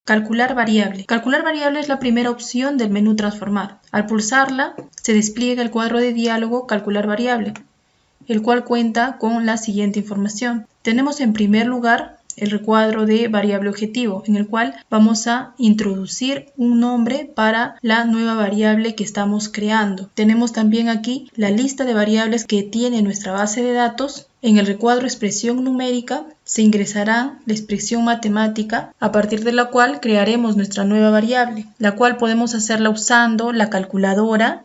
Calcular variable. Calcular variable es la primera opción del menú transformar. Al pulsarla, se despliega el cuadro de diálogo Calcular variable, el cual cuenta con la siguiente información. Tenemos en primer lugar el recuadro de variable objetivo, en el cual vamos a introducir un nombre para la nueva variable que estamos creando. Tenemos también aquí la lista de variables que tiene nuestra base de datos. En el recuadro expresión numérica se ingresará la expresión matemática a partir de la cual crearemos nuestra nueva variable, la cual podemos hacerla usando la calculadora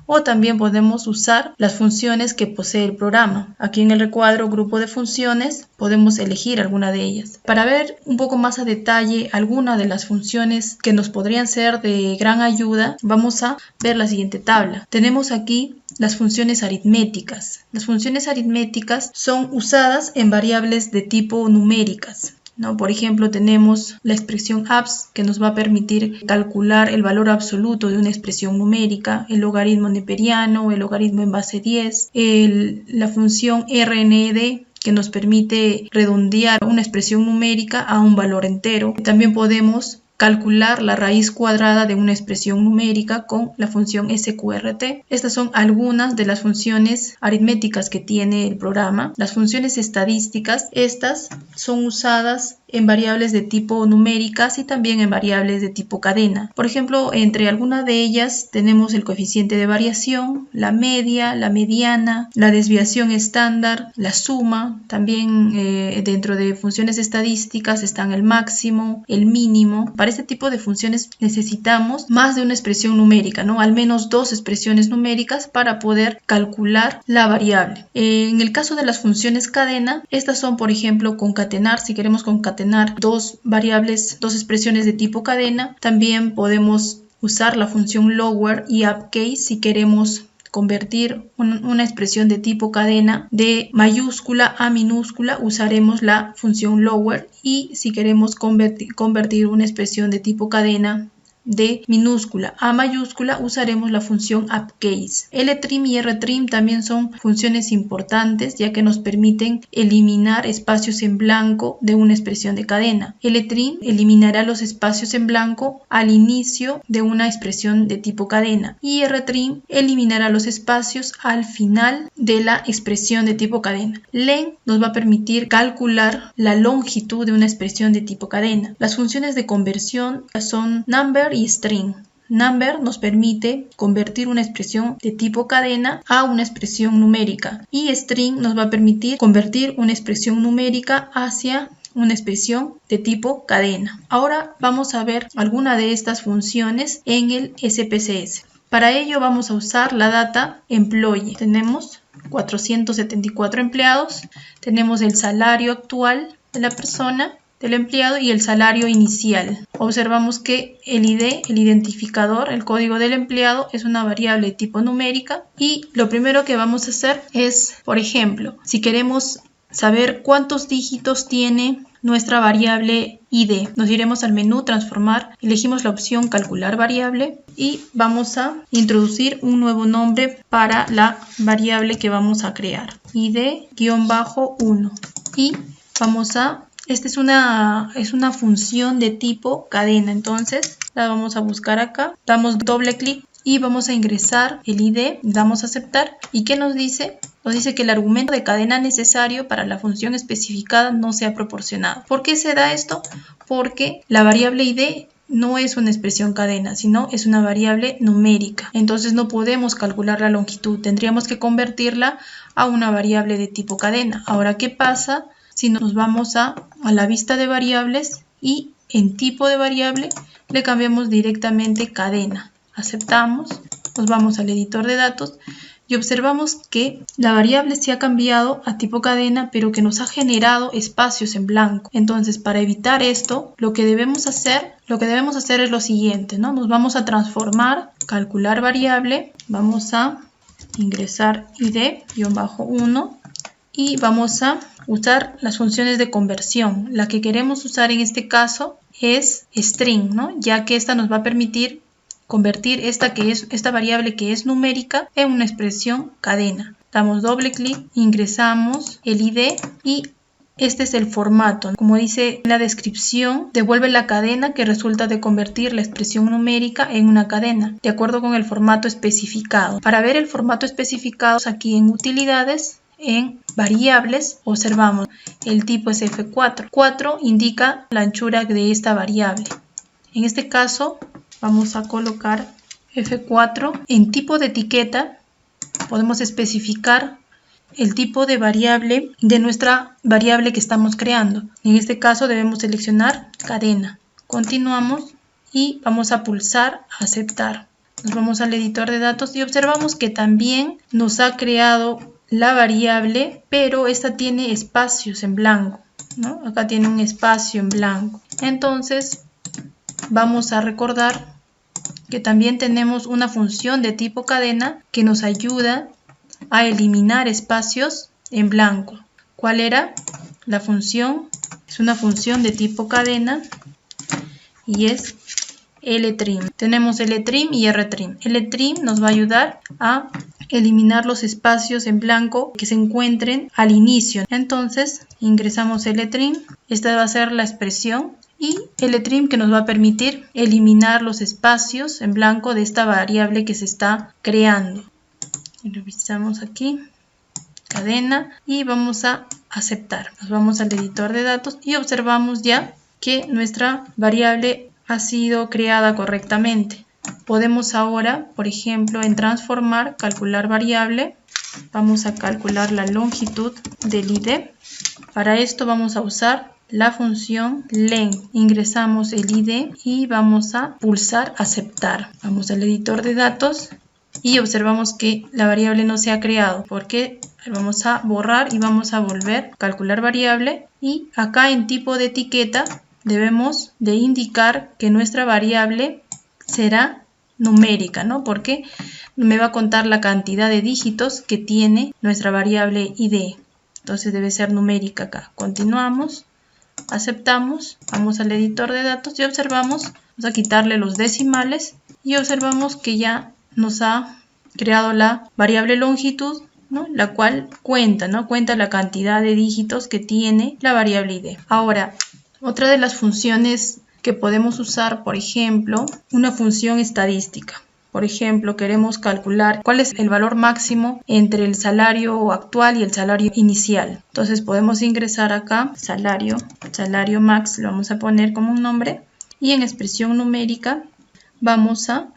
o también podemos usar las funciones que posee el programa. Aquí en el recuadro grupo de funciones podemos elegir alguna de ellas. Para ver un poco más a detalle alguna de las funciones que nos podrían ser de gran ayuda, vamos a ver la siguiente tabla. Tenemos aquí las funciones aritméticas. Las funciones aritméticas son usadas en variables de tipo numéricas, ¿no? Por ejemplo, tenemos la expresión abs, que nos va a permitir calcular el valor absoluto de una expresión numérica, el logaritmo neperiano, el logaritmo en base 10, la función RND, que nos permite redondear una expresión numérica a un valor entero. También podemos calcular la raíz cuadrada de una expresión numérica con la función sqrt. Estas son algunas de las funciones aritméticas que tiene el programa. Las funciones estadísticas, estas son usadas en variables de tipo numéricas y también en variables de tipo cadena. Por ejemplo, entre algunas de ellas tenemos el coeficiente de variación, la media, la mediana, la desviación estándar, la suma. También dentro de funciones estadísticas están el máximo, el mínimo. Para este tipo de funciones necesitamos más de una expresión numérica, ¿no? Al menos dos expresiones numéricas para poder calcular la variable. En el caso de las funciones cadena, estas son, por ejemplo, concatenar. Si queremos concatenar dos variables, dos expresiones de tipo cadena, también podemos usar la función lower y upcase si queremos convertir una expresión de tipo cadena de mayúscula a minúscula, usaremos la función lower, y si queremos convertir una expresión de tipo cadena de minúscula a mayúscula, usaremos la función upcase. Ltrim y rtrim también son funciones importantes, ya que nos permiten eliminar espacios en blanco de una expresión de cadena. Ltrim eliminará los espacios en blanco al inicio de una expresión de tipo cadena y rtrim eliminará los espacios al final de la expresión de tipo cadena. Len nos va a permitir calcular la longitud de una expresión de tipo cadena. Las funciones de conversión son number y string. Number nos permite convertir una expresión de tipo cadena a una expresión numérica, y string nos va a permitir convertir una expresión numérica hacia una expresión de tipo cadena. Ahora vamos a ver alguna de estas funciones en el SPSS. Para ello vamos a usar la data employee. Tenemos 474 empleados, tenemos el salario actual de la persona, del empleado, y el salario inicial. Observamos que el ID, el identificador, el código del empleado, es una variable de tipo numérica, y lo primero que vamos a hacer es, por ejemplo, si queremos saber cuántos dígitos tiene nuestra variable ID, nos iremos al menú transformar, elegimos la opción calcular variable y vamos a introducir un nuevo nombre para la variable que vamos a crear, ID-1, y vamos a esta es una función de tipo cadena, entonces la vamos a buscar acá, damos doble clic y vamos a ingresar el ID, damos a aceptar. ¿Y qué nos dice? Nos dice que el argumento de cadena necesario para la función especificada no se ha proporcionado. ¿Por qué se da esto? Porque la variable ID no es una expresión cadena, sino es una variable numérica. Entonces no podemos calcular la longitud, tendríamos que convertirla a una variable de tipo cadena. Ahora, ¿qué pasa si nos vamos a la vista de variables y en tipo de variable le cambiamos directamente cadena? Aceptamos, nos vamos al editor de datos y observamos que la variable se ha cambiado a tipo cadena, pero que nos ha generado espacios en blanco. Entonces, para evitar esto, lo que debemos hacer es lo siguiente, ¿no? Nos vamos a transformar, calcular variable, vamos a ingresar ID-1 y vamos a usar las funciones de conversión. La que queremos usar en este caso es string, ¿no? Ya que esta nos va a permitir convertir esta variable que es numérica en una expresión cadena. Damos doble clic, ingresamos el ID y este es el formato. Como dice en la descripción, devuelve la cadena que resulta de convertir la expresión numérica en una cadena, de acuerdo con el formato especificado. Para ver el formato especificado, aquí en utilidades, en variables, observamos el tipo es F4. 4 indica la anchura de esta variable. En este caso, vamos a colocar F4 en tipo de etiqueta. Podemos especificar el tipo de variable de nuestra variable que estamos creando. En este caso debemos seleccionar cadena. Continuamos y vamos a pulsar aceptar. Nos vamos al editor de datos y observamos que también nos ha creado la variable, pero esta tiene espacios en blanco, ¿no? Acá tiene un espacio en blanco. Entonces vamos a recordar que también tenemos una función de tipo cadena que nos ayuda a eliminar espacios en blanco. ¿Cuál era la función? Es una función de tipo cadena y es ltrim. Tenemos ltrim y rtrim. Ltrim nos va a ayudar a eliminar los espacios en blanco que se encuentren al inicio. Entonces ingresamos ltrim. Esta va a ser la expresión. Y ltrim que nos va a permitir eliminar los espacios en blanco de esta variable que se está creando. Revisamos aquí, cadena, y vamos a aceptar. Nos vamos al editor de datos y observamos ya que nuestra variable ha sido creada correctamente. Podemos ahora, por ejemplo, en transformar, calcular variable. Vamos a calcular la longitud del ID. Para esto vamos a usar la función len. Ingresamos el ID y vamos a pulsar aceptar. Vamos al editor de datos y observamos que la variable no se ha creado. Porque vamos a borrar y vamos a volver a calcular variable. Y acá en tipo de etiqueta debemos de indicar que nuestra variable será numérica, ¿no? Porque me va a contar la cantidad de dígitos que tiene nuestra variable ID. Entonces debe ser numérica acá. Continuamos. Aceptamos, vamos al editor de datos y observamos, vamos a quitarle los decimales y observamos que ya nos ha creado la variable longitud, ¿no? La cual cuenta, ¿no? Cuenta la cantidad de dígitos que tiene la variable ID. Ahora, otra de las funciones que podemos usar, por ejemplo, una función estadística. Por ejemplo, queremos calcular cuál es el valor máximo entre el salario actual y el salario inicial. Entonces podemos ingresar acá, salario max, lo vamos a poner como un nombre. Y en expresión numérica vamos a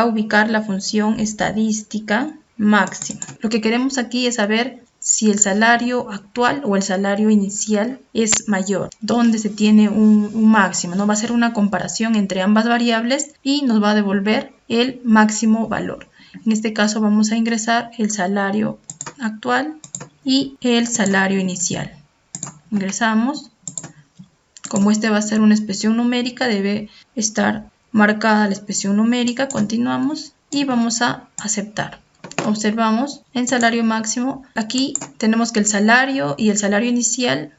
ubicar la función estadística máxima. Lo que queremos aquí es saber si el salario actual o el salario inicial es mayor, donde se tiene un máximo, ¿no? Va a ser una comparación entre ambas variables y nos va a devolver el máximo valor. En este caso vamos a ingresar el salario actual y el salario inicial. Ingresamos. Como este va a ser una expresión numérica, debe estar marcada la expresión numérica. Continuamos y vamos a aceptar. Observamos en salario máximo, aquí tenemos que el salario y el salario inicial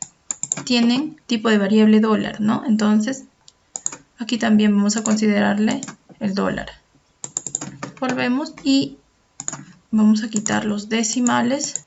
tienen tipo de variable dólar, ¿no? Entonces, aquí también vamos a considerarle el dólar. Volvemos y vamos a quitar los decimales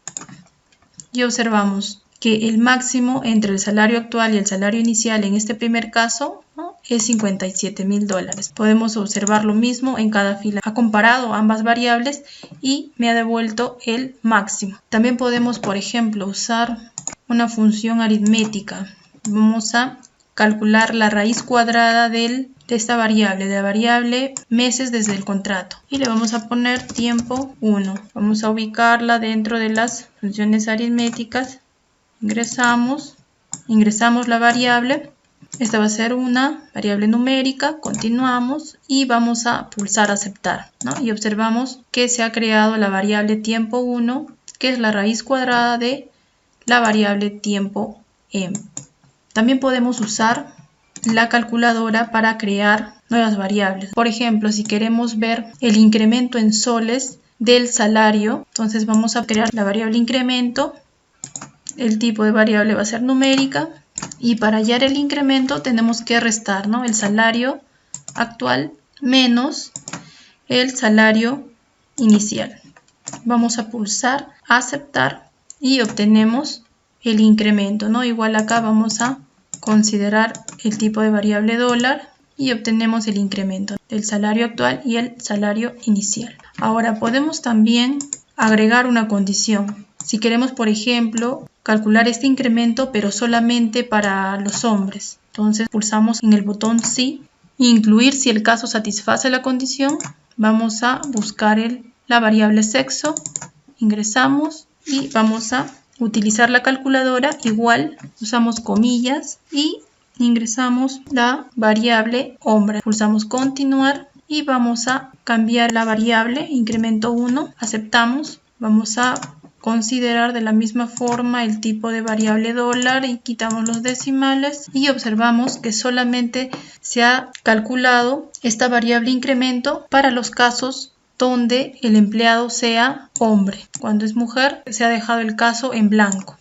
y observamos que el máximo entre el salario actual y el salario inicial en este primer caso, ¿no? Es $57,000. Podemos observar lo mismo en cada fila. Ha comparado ambas variables y me ha devuelto el máximo. También podemos, por ejemplo, usar una función aritmética. Vamos a calcular la raíz cuadrada de esta variable, de la variable meses desde el contrato. Y le vamos a poner tiempo 1. Vamos a ubicarla dentro de las funciones aritméticas. Ingresamos la variable. Esta va a ser una variable numérica. Continuamos y vamos a pulsar aceptar, ¿no? Y observamos que se ha creado la variable tiempo 1, que es la raíz cuadrada de la variable tiempo m. También podemos usar la calculadora para crear nuevas variables. Por ejemplo, si queremos ver el incremento en soles del salario, entonces vamos a crear la variable incremento. El tipo de variable va a ser numérica y para hallar el incremento tenemos que restar, ¿no? El salario actual menos el salario inicial. Vamos a pulsar aceptar y obtenemos el incremento, ¿no? Igual acá vamos a considerar el tipo de variable dólar y obtenemos el incremento del salario actual y el salario inicial. Ahora podemos también agregar una condición. Si queremos, por ejemplo, calcular este incremento pero solamente para los hombres, entonces pulsamos en el botón sí, incluir si el caso satisface la condición. Vamos a buscar la variable sexo, ingresamos y vamos a utilizar la calculadora. Igual usamos comillas y ingresamos la variable hombre. Pulsamos continuar y vamos a cambiar la variable incremento 1. Aceptamos. Vamos a considerar de la misma forma el tipo de variable dólar y quitamos los decimales y observamos que solamente se ha calculado esta variable incremento para los casos donde el empleado sea hombre. Cuando es mujer se ha dejado el caso en blanco.